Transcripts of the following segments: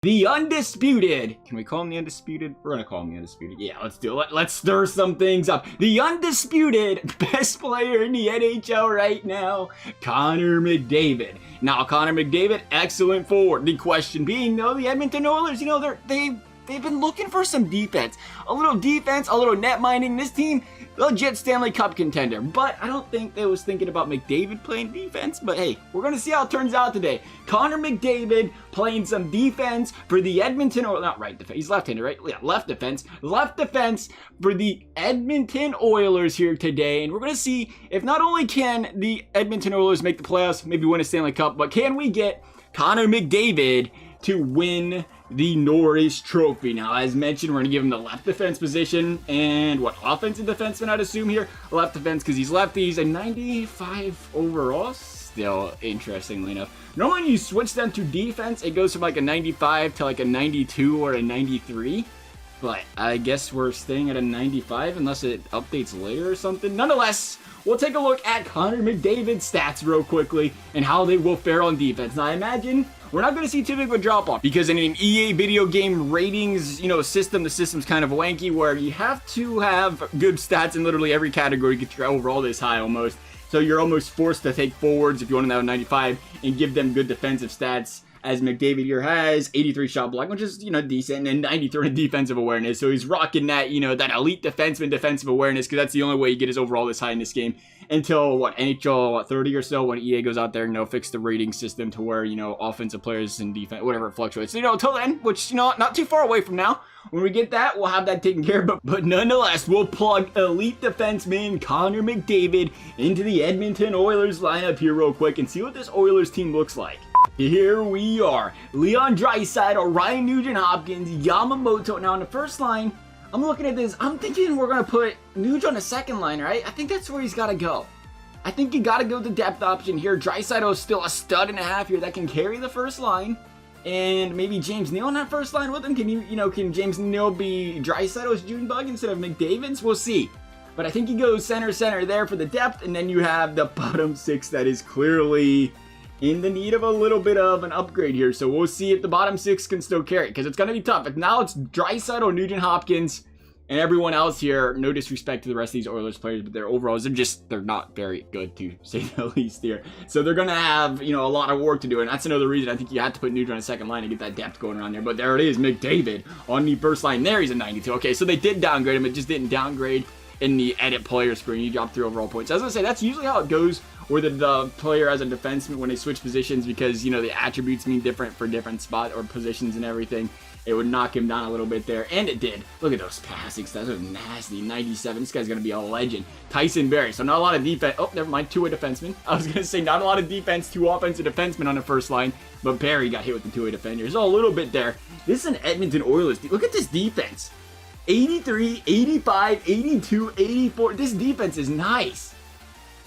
The Undisputed. Can we call him the Undisputed? We're going to call him the Undisputed. Yeah, let's do it. Let's stir some things up. The Undisputed best player in the NHL right now, Connor McDavid. Now, Connor McDavid, excellent forward. The question being, though, the Edmonton Oilers, they've been looking for some defense. A little net mining. This team, legit Stanley Cup contender. But I don't think they was thinking about McDavid playing defense. But hey, we're going to see how it turns out today. Connor McDavid playing some defense for the Edmonton, or not right defense. He's left-handed, right? Yeah, left defense. Left defense for the Edmonton Oilers here today. And we're going to see if not only can the Edmonton Oilers make the playoffs, maybe win a Stanley Cup, but can we get Connor McDavid to win the Norris trophy. Now, as mentioned, we're going to give him the left defense position and offensive defenseman, I'd assume here. Left defense because he's lefty. He's a 95 overall. Still, interestingly enough. Normally, when you switch them to defense, it goes from like a 95 to like a 92 or a 93. But I guess we're staying at a 95 unless it updates later or something. Nonetheless, we'll take a look at Connor McDavid's stats real quickly and how they will fare on defense. Now, I imagine we're not going to see too big of a drop-off because in an EA video game ratings, system, the system's kind of wanky where you have to have good stats in literally every category to get your overall this high almost. So you're almost forced to take forwards if you want to have 95 and give them good defensive stats. As McDavid here has 83 shot block, which is, decent, and 93 in defensive awareness. So he's rocking that, that elite defenseman defensive awareness because that's the only way you get his overall this high in this game until, NHL 30 or so when EA goes out there and, fix the rating system to where, offensive players and defense, whatever it fluctuates. So, until then, which, not too far away from now. When we get that, we'll have that taken care of. But nonetheless, we'll plug elite defenseman Connor McDavid into the Edmonton Oilers lineup here real quick and see what this Oilers team looks like. Here we are. Leon Draisaitl, Ryan Nugent-Hopkins, Yamamoto. Now, in the first line, I'm looking at this. I'm thinking we're going to put Nuge on the second line, right? I think that's where he's got to go. I think you got to go with the depth option here. Draisaitl is still a stud and a half here that can carry the first line. And maybe James Neal on that first line with him. Can James Neal be Draisaitl's June bug instead of McDavid's? We'll see. But I think he goes center there for the depth. And then you have the bottom six that is clearly in the need of a little bit of an upgrade here. So we'll see if the bottom six can still carry it, because it's going to be tough. If now it's Draisaitl, Nugent-Hopkins, and everyone else here. No disrespect to the rest of these Oilers players, but their overalls, they're not very good, to say the least here. So they're going to have, a lot of work to do, and that's another reason I think you have to put Nugent on the second line to get that depth going around there. But there it is, McDavid on the first line there. He's a 92. Okay, so they did downgrade him. It just didn't downgrade in the edit player screen. You drop 3 overall points. As I say, that's usually how it goes with the player as a defenseman when they switch positions, because the attributes mean different for different spot or positions and everything. It would knock him down a little bit there, and it did. Look at those passing stats. Those are nasty. 97. This guy's going to be a legend. Tyson Barrie. So not a lot of defense. Oh, never mind. 2-way defenseman. I was going to say not a lot of defense, 2 offensive defensemen on the first line, but Barrie got hit with the 2-way defenders. So a little bit there. This is an Edmonton Oilers. Look at this defense. 83, 85, 82, 84. This defense is nice.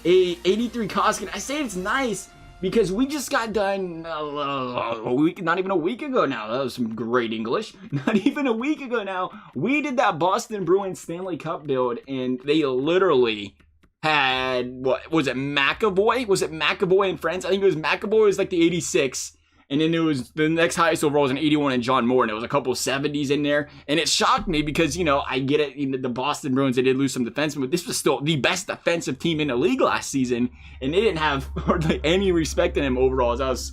83 Koskinen. I say it's nice because we just got done not even a week ago now. That was some great English. Not even a week ago now. We did that Boston Bruins Stanley Cup build, and they literally had, what was it, McAvoy? Was it McAvoy and friends? I think it was McAvoy was like the 86. And then it was the next highest overall was an 81 and John Moore, and it was a couple of 70s in there. And it shocked me because, I get it, the Boston Bruins, they did lose some defensemen, but this was still the best defensive team in the league last season, and they didn't have hardly any respect in him overall. So I was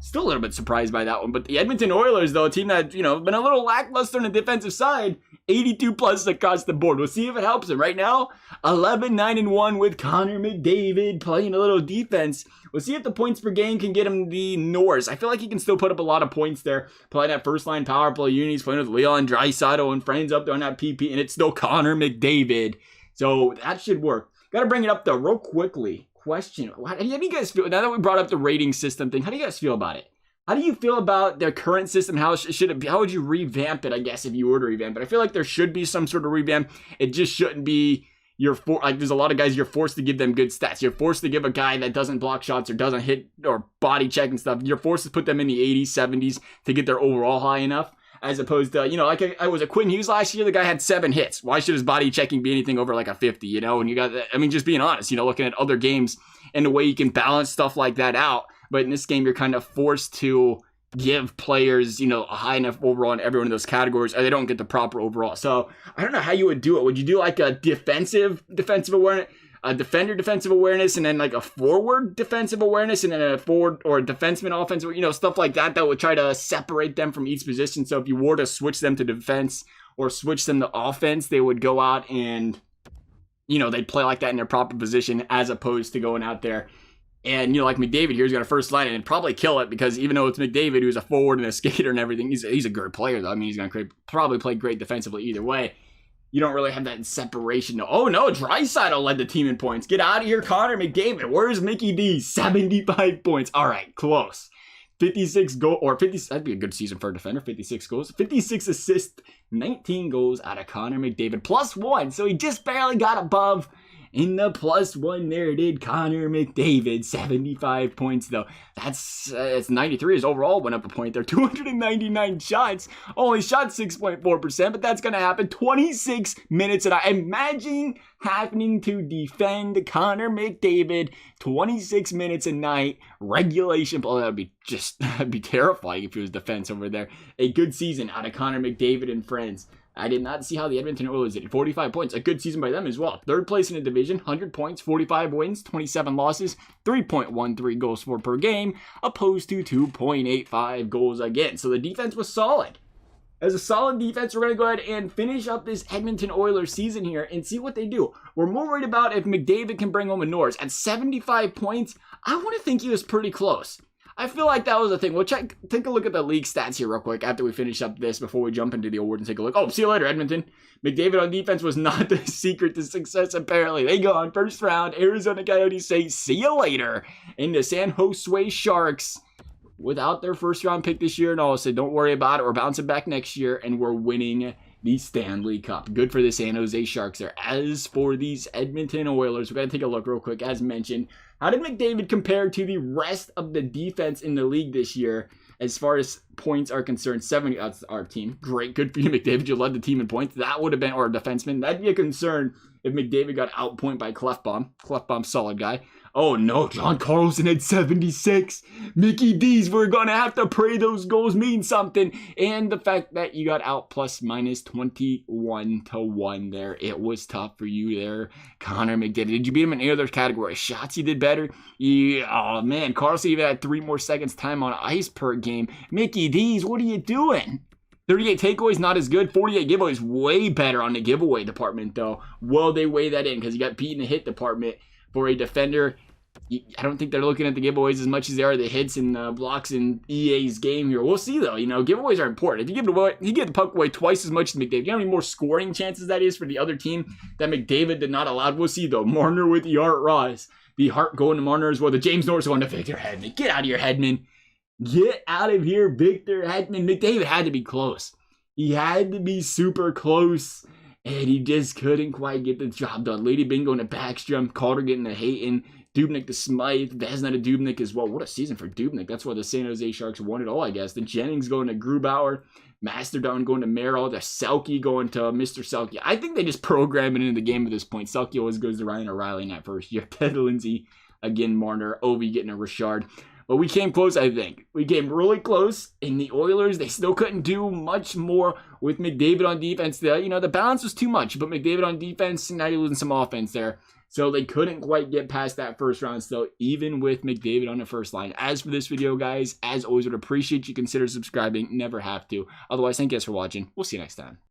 still a little bit surprised by that one. But the Edmonton Oilers, though, a team that, been a little lackluster on the defensive side, 82 plus across the board. We'll see if it helps him. Right now, 11-9-1 with Connor McDavid playing a little defense. We'll see if the points per game can get him the Norris. I feel like he can still put up a lot of points there. Playing that first line power play unit. He's playing with Leon Draisaitl and friends up there on that PP, and it's still Connor McDavid. So that should work. Got to bring it up though real quickly. Question: how do you guys feel now that we brought up the rating system thing? How do you guys feel about it? How do you feel about their current system? How should it be? How would you revamp it? I guess if you were to revamp it, I feel like there should be some sort of revamp. It just shouldn't be. There's a lot of guys you're forced to give them good stats. You're forced to give a guy that doesn't block shots or doesn't hit or body check and stuff. You're forced to put them in the 80s, 70s to get their overall high enough. As opposed to, like I was a Quinn Hughes last year, the guy had 7 hits. Why should his body checking be anything over like a 50, And you got, just being honest, looking at other games and the way you can balance stuff like that out. But in this game, you're kind of forced to give players, a high enough overall in every one of those categories, or they don't get the proper overall. So I don't know how you would do it. Would you do like a defensive awareness, a defender defensive awareness, and then like a forward defensive awareness, and then a forward or a defenseman offensive, stuff like that would try to separate them from each position. So if you were to switch them to defense or switch them to offense, they would go out and, they'd play like that in their proper position, as opposed to going out there and, like McDavid here, he's got a first line and probably kill it, because even though it's McDavid, who's a forward and a skater and everything, he's a good player, though. I mean, he's going to probably play great defensively either way. You don't really have that separation. Oh, no, Draisaitl led the team in points. Get out of here, Connor McDavid. Where's Mickey D? 75 points. All right, close. 56 goals, or 50, that'd be a good season for a defender, 56 goals. 56 assists, 19 goals out of Connor McDavid. +1, so he just barely got above in the +1 there did Connor McDavid. 75 points, though. It's 93. His overall went up a point there. 299 shots. Only shot 6.4%, but that's going to happen. 26 minutes. And I imagine having to defend Connor McDavid 26 minutes a night. Regulation. Oh, that'd be terrifying if it was defense over there. A good season out of Connor McDavid and friends. I did not see how the Edmonton Oilers did. 45 points. A good season by them as well. Third place in the division. 100 points. 45 wins. 27 losses. 3.13 goals for per game. Opposed to 2.85 goals against. So the defense was solid. As a solid defense, we're going to go ahead and finish up this Edmonton Oilers season here and see what they do. We're more worried about if McDavid can bring home a Norris. At 75 points, I want to think he was pretty close. I feel like that was the thing. We'll take a look at the league stats here real quick after we finish up this, before we jump into the award and take a look. Oh, see you later, Edmonton. McDavid on defense was not the secret to success, apparently. They go on first round. Arizona Coyotes say, see you later. And the San Jose Sharks, without their first round pick this year, and all, said don't worry about it. We're bouncing back next year, and we're winning the Stanley Cup. Good for the San Jose Sharks there. As for these Edmonton Oilers, we're going to take a look real quick. As mentioned, how did McDavid compare to the rest of the defense in the league this year as far as points are concerned? 70, that's our team. Great, good for you, McDavid. You led the team in points. That would have been, or a defenseman. That'd be a concern if McDavid got outpointed by Clefbaum. Clefbaum, solid guy. Oh no, John Carlson had 76. Mickey D's, we're going to have to pray those goals mean something. And the fact that you got out ±21 to 1 there. It was tough for you there, Connor McDavid. Did you beat him in any other category? Shots you did better? Yeah, oh man, Carlson even had 3 more seconds time on ice per game. Mickey D's, what are you doing? 38 takeaways, not as good. 48 giveaways, way better on the giveaway department, though. Will they weigh that in? Because you got beat in the hit department for a defender. I don't think they're looking at the giveaways as much as they are the hits and blocks in EA's game here. We'll see, though. Giveaways are important. If you give it away, you get the puck away twice as much as McDavid. You know how many more scoring chances that is for the other team that McDavid did not allow? We'll see, though. Marner with the Art Ross. The Hart going to Marner as well. The James Norris going to Victor Hedman. Get out of here, Hedman. Get out of here, Victor Hedman. McDavid had to be close. He had to be super close, and he just couldn't quite get the job done. Lady Bing going to Backstrom. Calder getting to Hayton. Dubnyk to Smythe. Vezina to Dubnyk as well. What a season for Dubnyk. That's why the San Jose Sharks won it all, I guess. The Jennings going to Grubauer. Masterdon going to Merrill. The Selke going to Mr. Selke. I think they just program it into the game at this point. Selke always goes to Ryan O'Reilly in that first year. Ted Lindsay, again, Marner. Ovi getting a Richard. But we came close, I think. We came really close. And the Oilers, they still couldn't do much more with McDavid on defense. The balance was too much. But McDavid on defense, now you're losing some offense there. So they couldn't quite get past that first round still, even with McDavid on the first line. As for this video, guys, as always, would appreciate you consider subscribing. Never have to. Otherwise, thank you guys for watching. We'll see you next time.